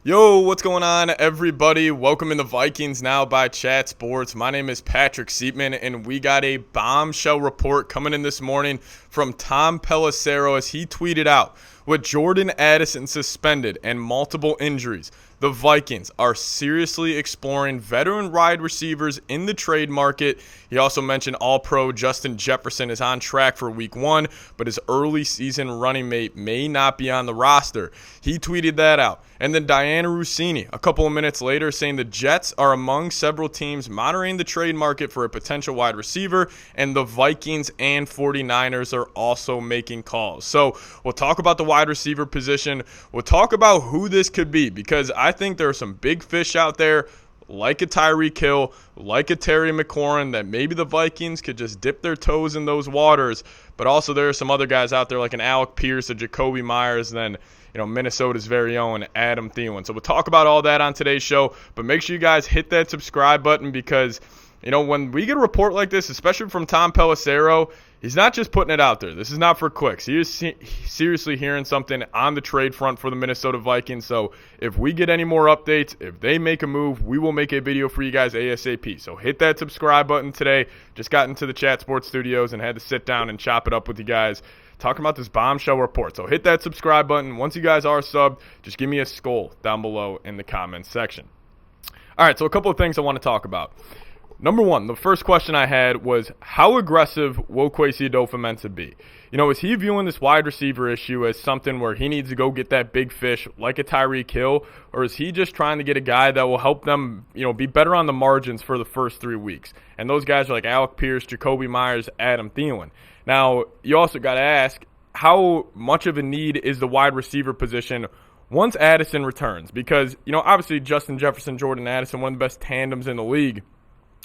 Yo, what's going on, everybody? Welcome in the Vikings Now by Chat Sports. My name is Patrick Siepman, and we got a bombshell report coming in this morning from Tom Pelissero as he tweeted out, with Jordan Addison suspended and multiple injuries, the Vikings are seriously exploring veteran wide receivers in the trade market. He also mentioned All-Pro Justin Jefferson is on track for Week 1, but his early season running mate may not be on the roster. He tweeted that out. And then Diana Rossini, a couple of minutes later, saying the Jets are among several teams monitoring the trade market for a potential wide receiver, and the Vikings and 49ers are also making calls. So we'll talk about the wide receiver position. We'll talk about who this could be, because I think there are some big fish out there, like a Tyreek Hill, like a Terry McLaurin, that maybe the Vikings could just dip their toes in those waters. But also there are some other guys out there like an Alec Pierce, a Jacoby Myers, then Minnesota's very own Adam Thielen. So we'll talk about all that on today's show, but make sure you guys hit that subscribe button, because when we get a report like this, especially from Tom Pelissero, he's not just putting it out there. This is not for clicks. He is seriously hearing something on the trade front for the Minnesota Vikings. So if we get any more updates, if they make a move, we will make a video for you guys ASAP. So hit that subscribe button today. Just got into the Chat Sports studios and had to sit down and chop it up with you guys, talking about this bombshell report. So hit that subscribe button. Once you guys are subbed, just give me a skull down below in the comments section. All right, so a couple of things I want to talk about. Number one, the first question I had was, how aggressive will Kwesi Adofo-Mensah be? Is he viewing this wide receiver issue as something where he needs to go get that big fish like a Tyreek Hill, or is he just trying to get a guy that will help them, be better on the margins for the first 3 weeks? And those guys are like Alec Pierce, Jacoby Myers, Adam Thielen. Now, you also got to ask, how much of a need is the wide receiver position once Addison returns? Because, obviously Justin Jefferson, Jordan Addison, one of the best tandems in the league.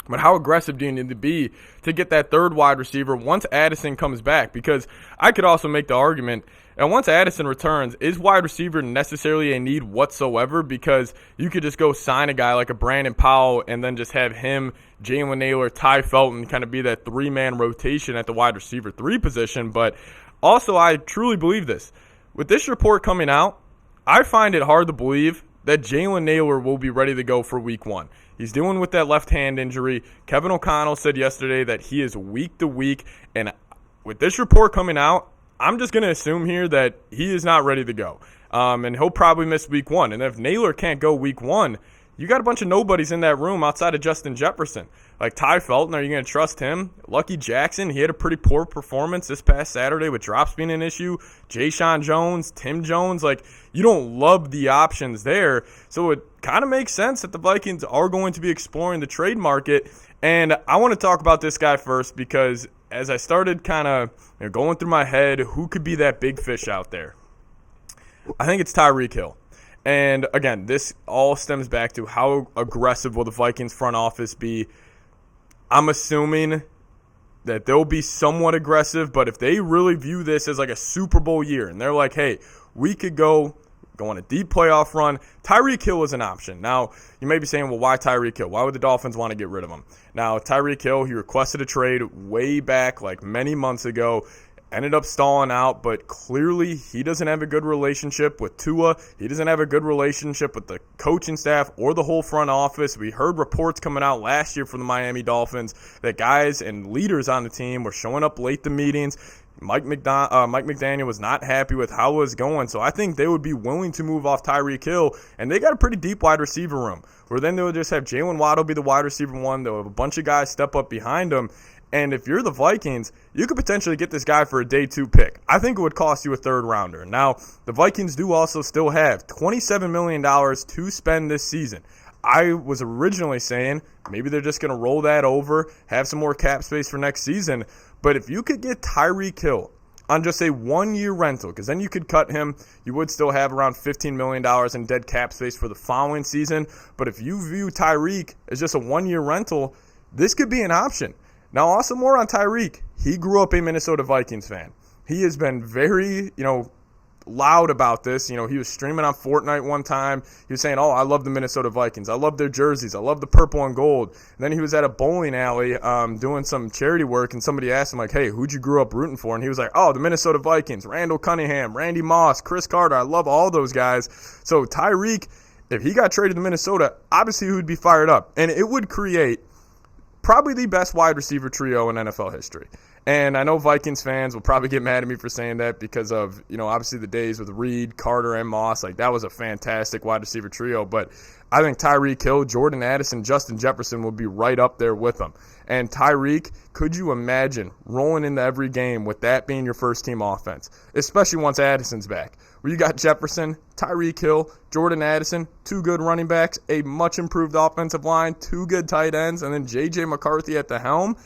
But how aggressive do you need to be to get that third wide receiver once Addison comes back? Because I could also make the argument, and once Addison returns, is wide receiver necessarily a need whatsoever? Because you could just go sign a guy like a Brandon Powell and then just have him, Jalen Nailor, Ty Felton kind of be that three-man rotation at the wide receiver 3 position. But also, I truly believe this. With this report coming out, I find it hard to believe that Jalen Nailor will be ready to go for Week 1. He's dealing with that left hand injury. Kevin O'Connell said yesterday that he is week to week. And with this report coming out, I'm just going to assume here that he is not ready to go. And he'll probably miss Week 1. And if Nailor can't go Week 1, you got a bunch of nobodies in that room outside of Justin Jefferson. Like Ty Felton, are you going to trust him? Lucky Jackson, he had a pretty poor performance this past Saturday with drops being an issue. Jayshon Jones, Tim Jones, you don't love the options there. So it kind of makes sense that the Vikings are going to be exploring the trade market. And I want to talk about this guy first, because as I started kind of going through my head, who could be that big fish out there? I think it's Tyreek Hill. And again, this all stems back to how aggressive will the Vikings front office be. I'm assuming that they'll be somewhat aggressive, but if they really view this as like a Super Bowl year and they're like, hey, we could go on a deep playoff run, Tyreek Hill is an option. Now, you may be saying, well, why Tyreek Hill? Why would the Dolphins want to get rid of him? Now, Tyreek Hill, he requested a trade way back, like many months ago. Ended up stalling out, but clearly he doesn't have a good relationship with Tua. He doesn't have a good relationship with the coaching staff or the whole front office. We heard reports coming out last year from the Miami Dolphins that guys and leaders on the team were showing up late to meetings. Mike McDaniel was not happy with how it was going, so I think they would be willing to move off Tyreek Hill, and they got a pretty deep wide receiver room, where then they would just have Jalen Waddle be the wide receiver 1. They'll have a bunch of guys step up behind him. And if you're the Vikings, you could potentially get this guy for a day 2 pick. I think it would cost you a third rounder. Now, the Vikings do also still have $27 million to spend this season. I was originally saying maybe they're just going to roll that over, have some more cap space for next season. But if you could get Tyreek Hill on just a 1-year rental, because then you could cut him, you would still have around $15 million in dead cap space for the following season. But if you view Tyreek as just a 1-year rental, this could be an option. Now, also more on Tyreek. He grew up a Minnesota Vikings fan. He has been very, loud about this. He was streaming on Fortnite one time. He was saying, oh, I love the Minnesota Vikings. I love their jerseys. I love the purple and gold. And then he was at a bowling alley doing some charity work, and somebody asked him, like, hey, who'd you grew up rooting for? And he was like, oh, the Minnesota Vikings, Randall Cunningham, Randy Moss, Chris Carter. I love all those guys. So Tyreek if he got traded to Minnesota, obviously he would be fired up. And it would create probably the best wide receiver trio in NFL history. And I know Vikings fans will probably get mad at me for saying that because of, obviously the days with Reed, Carter, and Moss. Like, that was a fantastic wide receiver trio. But I think Tyreek Hill, Jordan Addison, Justin Jefferson will be right up there with them. And Tyreek, could you imagine rolling into every game with that being your first-team offense, especially once Addison's back, where you got Jefferson, Tyreek Hill, Jordan Addison, 2 good running backs, a much-improved offensive line, 2 good tight ends, and then J.J. McCarthy at the helm?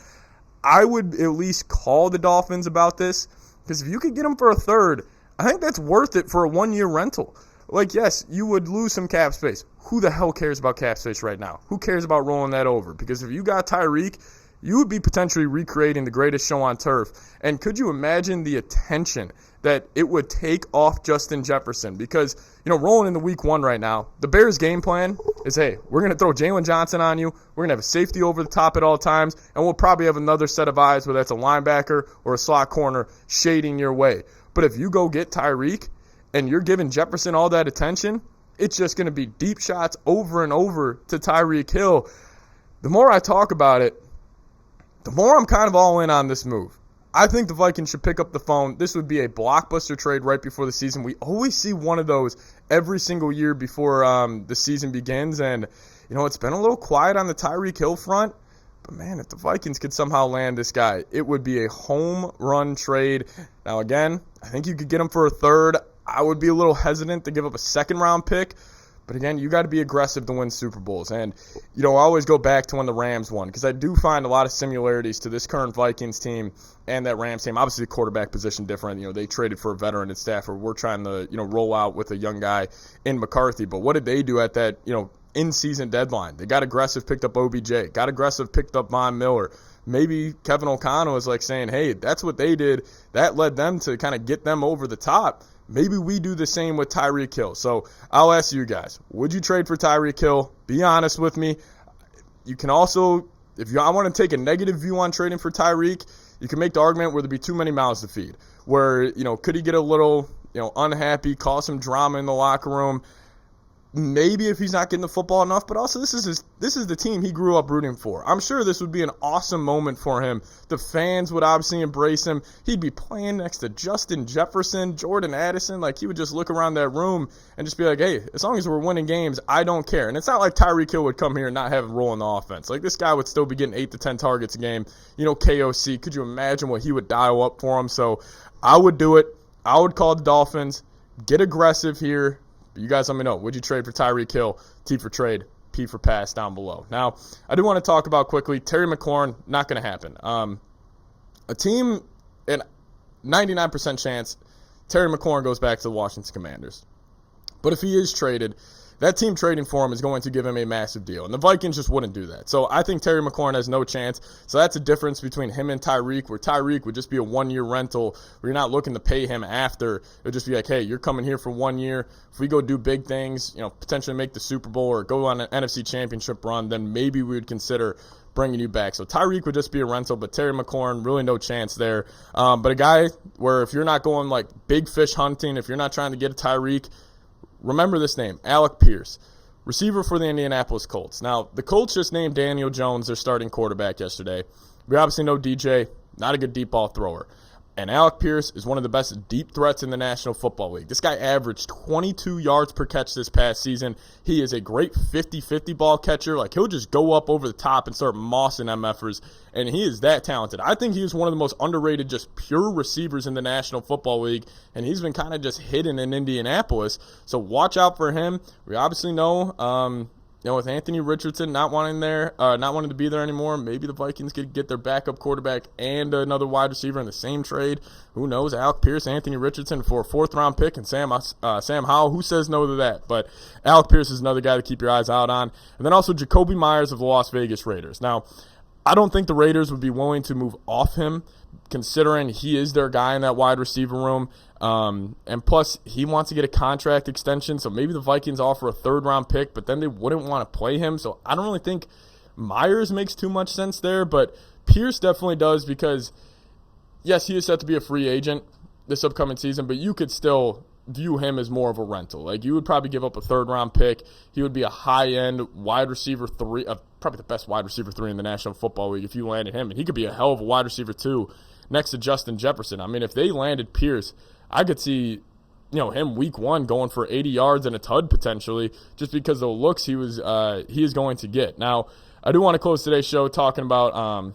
I would at least call the Dolphins about this, because if you could get them for a third, I think that's worth it for a 1-year rental. Like, yes, you would lose some cap space. Who the hell cares about cap space right now? Who cares about rolling that over? Because if you got Tyreek, you would be potentially recreating the greatest show on turf. And could you imagine the attention that it would take off Justin Jefferson? Because, rolling into week 1 right now, the Bears' game plan is, hey, we're going to throw Jalen Johnson on you. We're going to have a safety over the top at all times. And we'll probably have another set of eyes, whether that's a linebacker or a slot corner, shading your way. But if you go get Tyreek and you're giving Jefferson all that attention, it's just going to be deep shots over and over to Tyreek Hill. The more I talk about it, the more I'm kind of all in on this move. I think the Vikings should pick up the phone. This would be a blockbuster trade right before the season. We always see one of those every single year before the season begins. And, it's been a little quiet on the Tyreek Hill front. But, man, if the Vikings could somehow land this guy, it would be a home run trade. Now, again, I think you could get him for a third. I would be a little hesitant to give up a second-round pick. But, again, you got to be aggressive to win Super Bowls. And, I always go back to when the Rams won, because I do find a lot of similarities to this current Vikings team and that Rams team. Obviously, the quarterback position different. They traded for a veteran at Stafford. We're trying to, roll out with a young guy in McCarthy. But what did they do at that, in-season deadline? They got aggressive, picked up OBJ. Got aggressive, picked up Von Miller. Maybe Kevin O'Connell was like saying, hey, that's what they did. That led them to kind of get them over the top. Maybe we do the same with Tyreek Hill. So I'll ask you guys, would you trade for Tyreek Hill? Be honest with me. You can also, I want to take a negative view on trading for Tyreek, you can make the argument where there'd be too many mouths to feed. Where, could he get a little, unhappy, cause some drama in the locker room? Maybe if he's not getting the football enough, but also this is the team he grew up rooting for. I'm sure this would be an awesome moment for him. The fans would obviously embrace him. He'd be playing next to Justin Jefferson, Jordan Addison. Like, he would just look around that room and just be like, hey, as long as we're winning games, I don't care. And it's not like Tyreek Hill would come here and not have a role in the offense. Like, this guy would still be getting 8 to 10 targets a game. KOC, could you imagine what he would dial up for him? So I would do it. I would call the Dolphins. Get aggressive here. You guys let me know. Would you trade for Tyreek Hill? T for trade, P for pass down below. Now, I do want to talk about quickly, Terry McLaurin, not going to happen. A team, and 99% chance, Terry McLaurin goes back to the Washington Commanders. But if he is traded, that team trading for him is going to give him a massive deal. And the Vikings just wouldn't do that. So I think Terry McLaurin has no chance. So that's a difference between him and Tyreek, where Tyreek would just be a 1-year rental where you're not looking to pay him after. It would just be like, hey, you're coming here for 1 year. If we go do big things, potentially make the Super Bowl or go on an NFC Championship run, then maybe we would consider bringing you back. So Tyreek would just be a rental, but Terry McLaurin, really no chance there. But a guy where if you're not going like big fish hunting, if you're not trying to get a Tyreek, remember this name, Alec Pierce, receiver for the Indianapolis Colts. Now, the Colts just named Daniel Jones their starting quarterback yesterday. We obviously know DJ, not a good deep ball thrower. And Alec Pierce is one of the best deep threats in the National Football League. This guy averaged 22 yards per catch this past season. He is a great 50-50 ball catcher. Like, he'll just go up over the top and start mossing MFers, and he is that talented. I think he is one of the most underrated, just pure receivers in the National Football League, and he's been kind of just hidden in Indianapolis. So watch out for him. We obviously know, with Anthony Richardson not wanting to be there anymore, maybe the Vikings could get their backup quarterback and another wide receiver in the same trade. Who knows? Alec Pierce, Anthony Richardson for a 4th-round pick, and Sam Howell. Who says no to that? But Alec Pierce is another guy to keep your eyes out on. And then also Jacoby Myers of the Las Vegas Raiders. Now, I don't think the Raiders would be willing to move off him, considering he is their guy in that wide receiver room. And plus, he wants to get a contract extension, so maybe the Vikings offer a 3rd-round pick, but then they wouldn't want to play him. So I don't really think Myers makes too much sense there, but Pierce definitely does because, yes, he is set to be a free agent this upcoming season, but you could still view him as more of a rental. Like, you would probably give up a third-round pick. He would be a high-end wide receiver 3, probably the best wide receiver 3 in the National Football League if you landed him. And he could be a hell of a wide receiver 2 next to Justin Jefferson. I mean, if they landed Pierce, I could see, him week 1 going for 80 yards and a TUD potentially, just because of the looks he is going to get. Now, I do want to close today's show talking about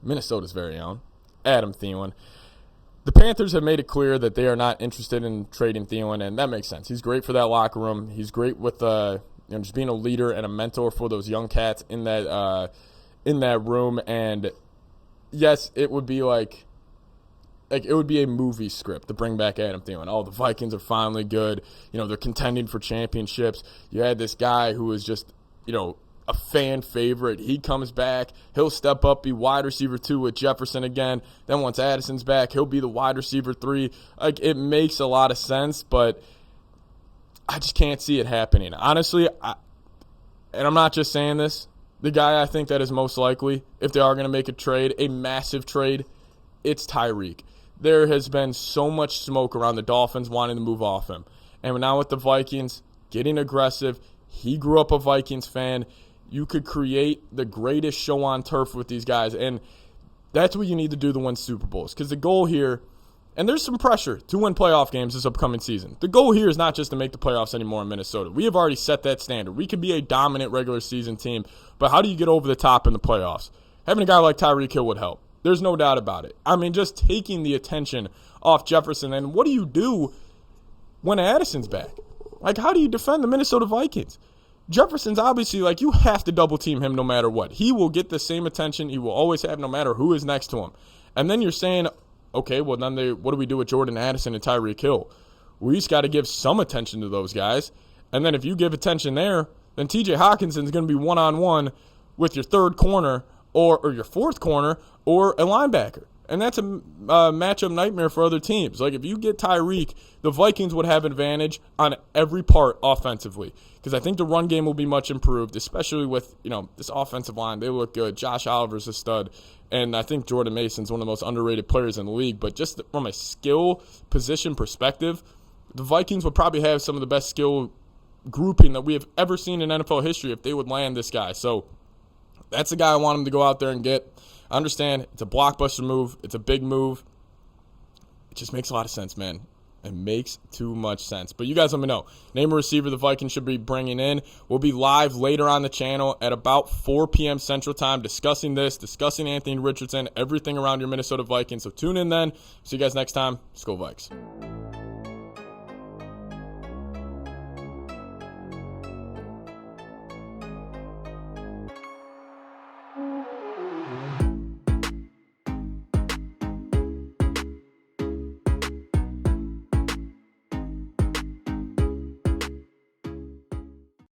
Minnesota's very own Adam Thielen. The Panthers have made it clear that they are not interested in trading Thielen, and that makes sense. He's great for that locker room. He's great with just being a leader and a mentor for those young cats in that room. And yes, it would be like it would be a movie script to bring back Adam Thielen. Oh, the Vikings are finally good. They're contending for championships. You had this guy who was just a fan favorite. He comes back. He'll step up, be wide receiver 2 with Jefferson again. Then once Addison's back, he'll be the wide receiver 3. Like, it makes a lot of sense, but I just can't see it happening. Honestly, and I'm not just saying this, the guy I think that is most likely, if they are going to make a trade, a massive trade, it's Tyreek. There has been so much smoke around the Dolphins wanting to move off him. And now with the Vikings getting aggressive, he grew up a Vikings fan. You could create the greatest show on turf with these guys, and that's what you need to do to win Super Bowls. Because the goal here, and there's some pressure to win playoff games this upcoming season. The goal here is not just to make the playoffs anymore in Minnesota. We have already set that standard. We could be a dominant regular season team, but how do you get over the top in the playoffs? Having a guy like Tyreek Hill would help. There's no doubt about it. I mean, just taking the attention off Jefferson, and what do you do when Addison's back? Like, how do you defend the Minnesota Vikings? Jefferson's obviously, you have to double team him no matter what. He will get the same attention he will always have no matter who is next to him. And then you're saying, okay, well, then what do we do with Jordan Addison and Tyreek Hill? We just got to give some attention to those guys. And then if you give attention there, then TJ Hawkinson's going to be one-on-one with your third corner or your fourth corner or a linebacker. And that's a matchup nightmare for other teams. Like, if you get Tyreek, the Vikings would have advantage on every part offensively. Because I think the run game will be much improved, especially with, this offensive line. They look good. Josh Oliver's a stud. And I think Jordan Mason's one of the most underrated players in the league. But just from a skill position perspective, the Vikings would probably have some of the best skill grouping that we have ever seen in NFL history if they would land this guy. So that's the guy I want him to go out there and get. I understand it's a blockbuster move. It's a big move. It just makes a lot of sense, man. It makes too much sense. But you guys let me know. Name a receiver the Vikings should be bringing in. We'll be live later on the channel at about 4 p.m. Central Time discussing Anthony Richardson, everything around your Minnesota Vikings. So tune in then. See you guys next time. Let's go Vikes.